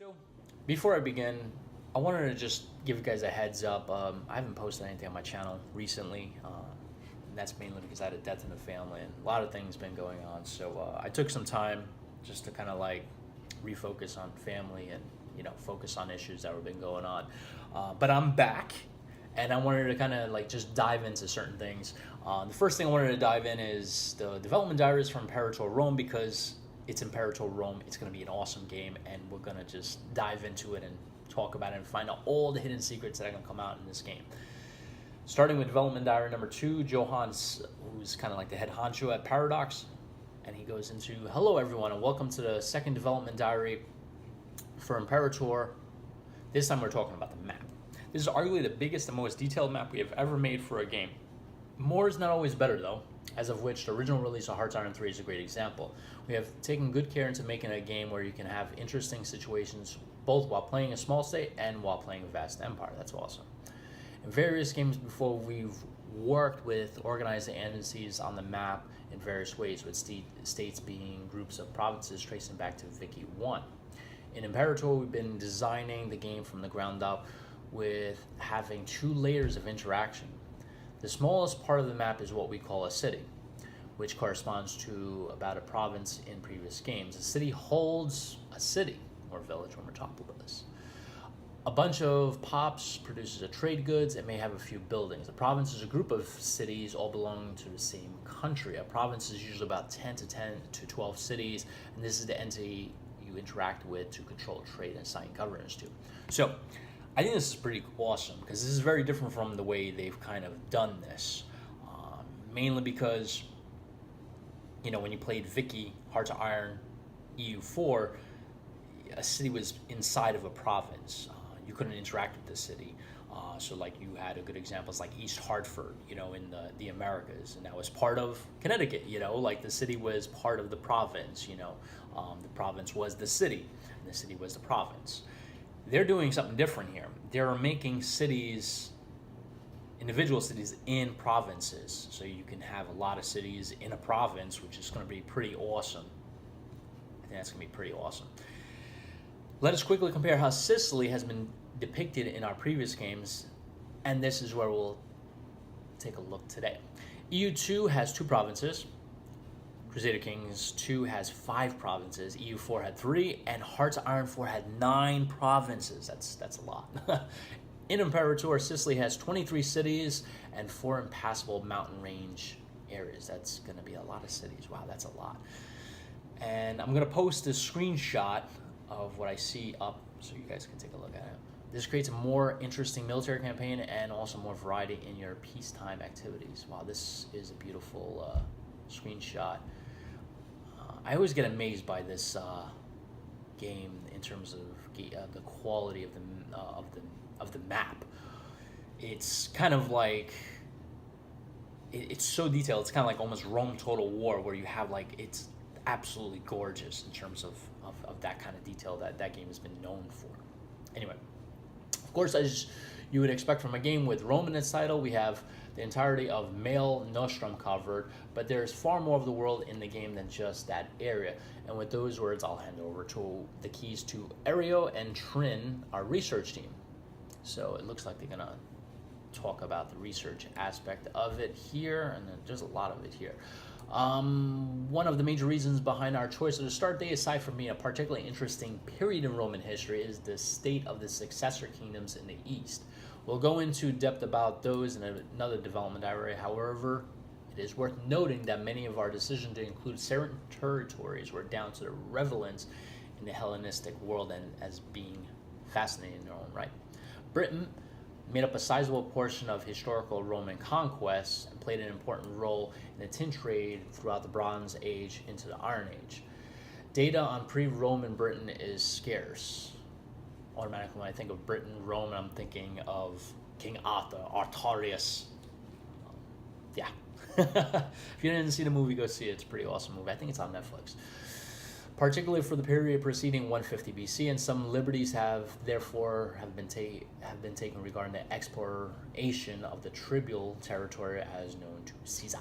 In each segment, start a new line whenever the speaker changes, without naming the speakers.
So, before I begin, I wanted to just give you guys a heads up. I haven't posted anything on my channel recently. And that's mainly because I had a death in the family and a lot of things been going on. So I took some time just to kind of like refocus on family and focus on issues that have been going on. But I'm back, and I wanted to kind of like just dive into certain things. The first thing I wanted to dive in is the development diaries from Imperator Rome, because it's Imperator Rome. It's going to be an awesome game, and we're going to just dive into it and talk about it and find out all the hidden secrets that are going to come out in this game. Starting with development diary number 2, Johan's, who's kind of like the head honcho at Paradox, and he goes into, "Hello everyone, and welcome to the second development diary for Imperator. This time we're talking about the map. This is arguably the biggest and most detailed map we have ever made for a game. More is not always better though, as of which the original release of Hearts Iron 3 is a great example. We have taken good care into making a game where you can have interesting situations both while playing a small state and while playing a vast empire." That's awesome. In various games before, we've worked with organized embassies on the map in various ways, with states being groups of provinces tracing back to Vicky 1. In Imperator, we've been designing the game from the ground up with having 2 layers of interaction. The smallest part of the map is what we call a city, which corresponds to about a province in previous games. A city holds a city or village or metropolis. A bunch of pops produces a trade goods and may have a few buildings. A province is a group of cities all belonging to the same country. A province is usually about 10 to 12 cities, and this is the entity you interact with to control trade and assign governors to. So I think this is pretty awesome because this is very different from the way they've kind of done this. Mainly because, when you played Vicky, Hearts of Iron, EU4, a city was inside of a province. You couldn't interact with the city. So like you had a good examples like East Hartford, in the Americas, and that was part of Connecticut, like the city was part of the province, the province was the city, and the city was the province. They're doing something different here. They're making cities, individual cities in provinces, so you can have a lot of cities in a province, which is going to be pretty awesome. I think that's going to be pretty awesome. Let us quickly compare how Sicily has been depicted in our previous games, and this is where we'll take a look today. EU2 has 2 provinces. Crusader Kings 2 has 5 provinces. EU4 had 3, and Hearts of Iron 4 had 9 provinces. That's a lot. In Imperator, Sicily has 23 cities and 4 impassable mountain range areas. That's going to be a lot of cities. Wow, that's a lot. And I'm going to post a screenshot of what I see up so you guys can take a look at it. This creates a more interesting military campaign and also more variety in your peacetime activities. Wow, this is a beautiful screenshot. I always get amazed by this game in terms of the quality of the map. It's kind of like it's so detailed. It's kind of like almost Rome Total War, where you have like it's absolutely gorgeous in terms of that kind of detail that game has been known for. Anyway, of course, as you would expect from a game with Rome in its title, we have the entirety of Mare Nostrum covered, but there's far more of the world in the game than just that area. And with those words, I'll hand over to the keys to Ario and Trin, our research team. So it looks like they're gonna talk about the research aspect of it here, and there's a lot of it here. One of the major reasons behind our choice of the start date, aside from being a particularly interesting period in Roman history, is the state of the successor kingdoms in the East. We'll go into depth about those in another development diary. However, it is worth noting that many of our decisions to include certain territories were down to the relevance in the Hellenistic world and as being fascinating in their own right. Britain made up a sizable portion of historical Roman conquests and played an important role in the tin trade throughout the Bronze Age into the Iron Age. Data on pre-Roman Britain is scarce. Automatically, when I think of Britain, Rome, I'm thinking of King Arthur, Artorias. Yeah. If you didn't see the movie, go see it. It's a pretty awesome movie. I think it's on Netflix. Particularly for the period preceding 150 BC, and some liberties have been taken regarding the exploration of the tribal territory as known to Caesar.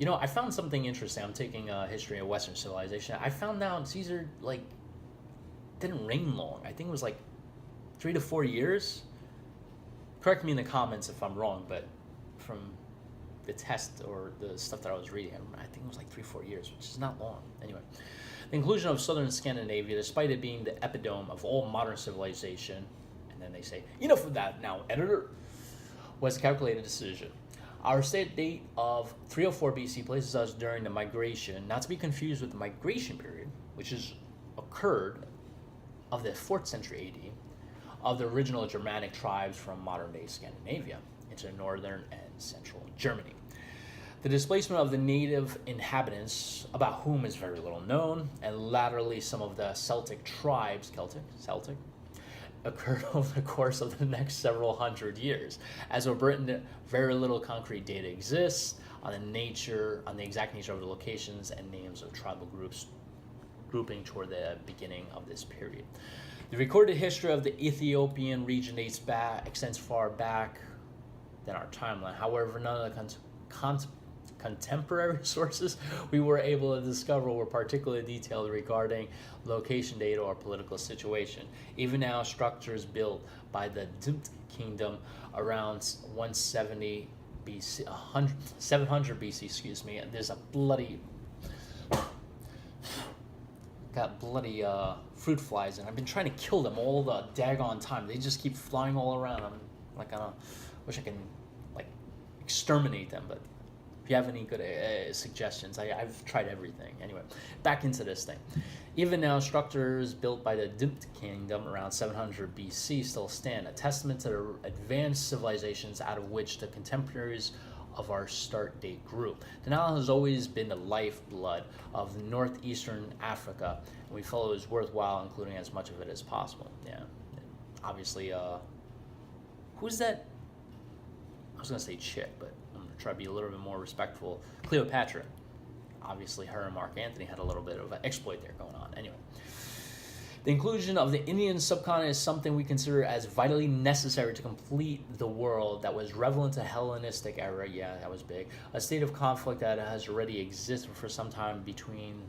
I found something interesting. I'm taking history of Western civilization. I found out Caesar didn't reign long. I think it was like 3 to 4 years. Correct me in the comments if I'm wrong, but from the test or the stuff that I was reading, I think it was like 3-4 years, which is not long. Anyway, the inclusion of southern Scandinavia, despite it being the epitome of all modern civilization, and then they say, enough of that now, editor, was a calculated decision. Our state date of 304 BC places us during the migration, not to be confused with the migration period, which has occurred of the 4th century AD, of the original Germanic tribes from modern-day Scandinavia into northern and central Germany. The displacement of the native inhabitants, about whom is very little known, and latterly some of the Celtic tribes, Celtic, occurred over the course of the next several hundred years. As of Britain, very little concrete data exists on the exact nature of the locations and names of tribal groups grouping toward the beginning of this period. The recorded history of the Ethiopian region extends far back than our timeline. However, none of the contemporary sources we were able to discover were particularly detailed regarding location data or political situation. Even now, structures built by the Dimt kingdom around 170 BC, 700 BC, excuse me, there's a bloody fruit flies, and I've been trying to kill them all the daggone time. They just keep flying all around. I'm like, wish I can like exterminate them, but if you have any good suggestions, I've tried everything. Anyway, back into this thing. Even now, structures built by the Dimt kingdom around 700 BC still stand, a testament to the advanced civilizations out of which the contemporaries of our start date grew. The Nile has always been the lifeblood of northeastern Africa, and we felt it was worthwhile including as much of it as possible. Yeah, obviously, who's that? I was gonna say chick, but I'm gonna try to be a little bit more respectful. Cleopatra. Obviously, her and Mark Antony had a little bit of an exploit there going on. Anyway, the inclusion of the Indian subcontinent is something we consider as vitally necessary to complete the world that was relevant to Hellenistic era. Yeah, that was big. A state of conflict that has already existed for some time between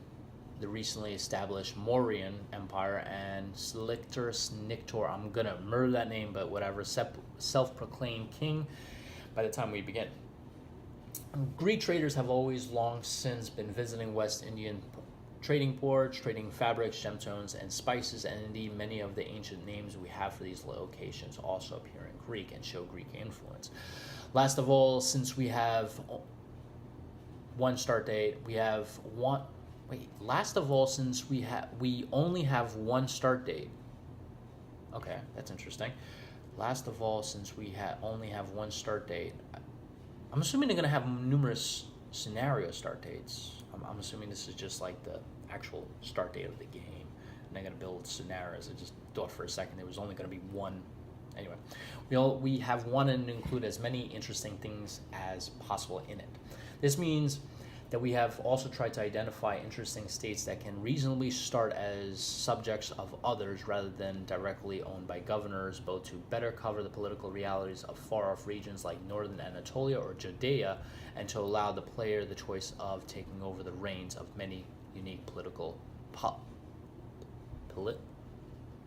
the recently established Mauryan Empire and Slictus Nictor. I'm gonna murder that name, but whatever. Self-proclaimed king. By the time we begin, Greek traders have always long since been visiting West Indian trading ports, trading fabrics, gemstones, and spices, and indeed many of the ancient names we have for these locations also appear in Greek and show Greek influence. Last of all, since we have one start date, since we only have one start date. Okay, that's interesting. Last of all, since we only have one start date, I'm assuming they're going to have numerous scenario start dates. I'm assuming this is just like the actual start date of the game, and they're going to build scenarios. I just thought for a second there was only going to be one. Anyway, we have wanted to include as many interesting things as possible in it. This means that we have also tried to identify interesting states that can reasonably start as subjects of others rather than directly owned by governors, both to better cover the political realities of far-off regions like northern Anatolia or Judea, and to allow the player the choice of taking over the reins of many unique political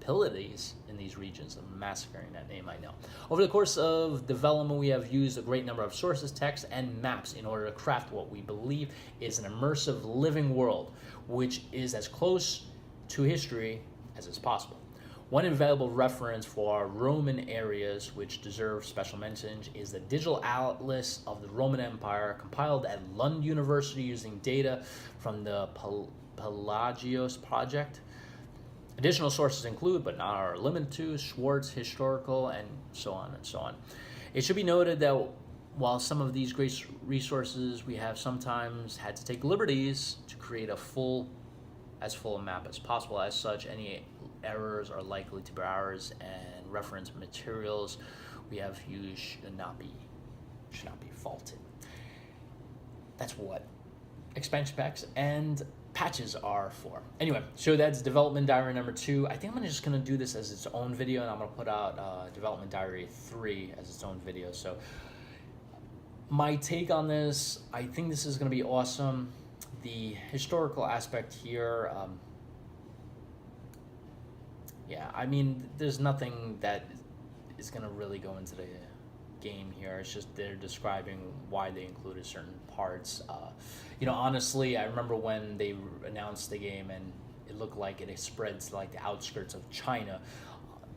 polities in these regions. I'm massacring that name, I know. Over the course of development, we have used a great number of sources, texts, and maps in order to craft what we believe is an immersive living world, which is as close to history as is possible. One invaluable reference for our Roman areas, which deserves special mention, is the digital atlas of the Roman Empire, compiled at Lund University using data from the Pelagios project. Additional sources include, but not are limited to, Schwartz, historical, and so on and so on. It should be noted that while some of these great resources we have sometimes had to take liberties to create full a map as possible. As such, any errors are likely to be ours, and reference materials we have used should not be faulted. That's what expansion packs and patches are for. Anyway, so that's development diary number 2. I think I'm just gonna do this as its own video, and I'm gonna put out development diary 3 as its own video. So my take on this, I think this is gonna be awesome. The historical aspect here, Yeah, I mean, there's nothing that is gonna really go into the game here. It's just they're describing why they included certain parts. Honestly, I remember when they announced the game and it looked like it spread to like the outskirts of China.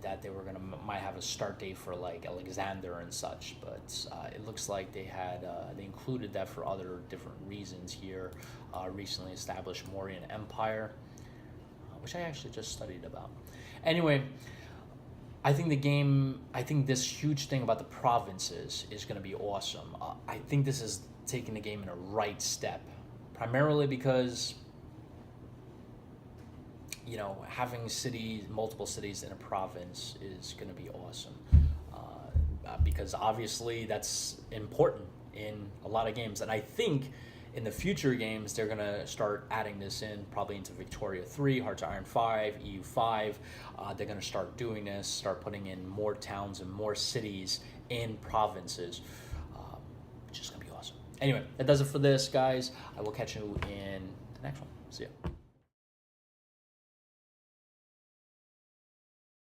That they were gonna might have a start date for like Alexander and such, but it looks like they included that for other different reasons here. Recently established Mauryan Empire, which I actually just studied about. Anyway, I think this huge thing about the provinces is going to be awesome. I think this is taking the game in a right step, primarily because, having multiple cities in a province is going to be awesome. Because obviously that's important in a lot of games. And I think in the future games, they're going to start adding this in, probably into Victoria 3, Hearts of Iron 5, EU 5. They're going to start doing this, start putting in more towns and more cities in provinces, which is going to be awesome. Anyway, that does it for this, guys. I will catch you in the next one. See ya.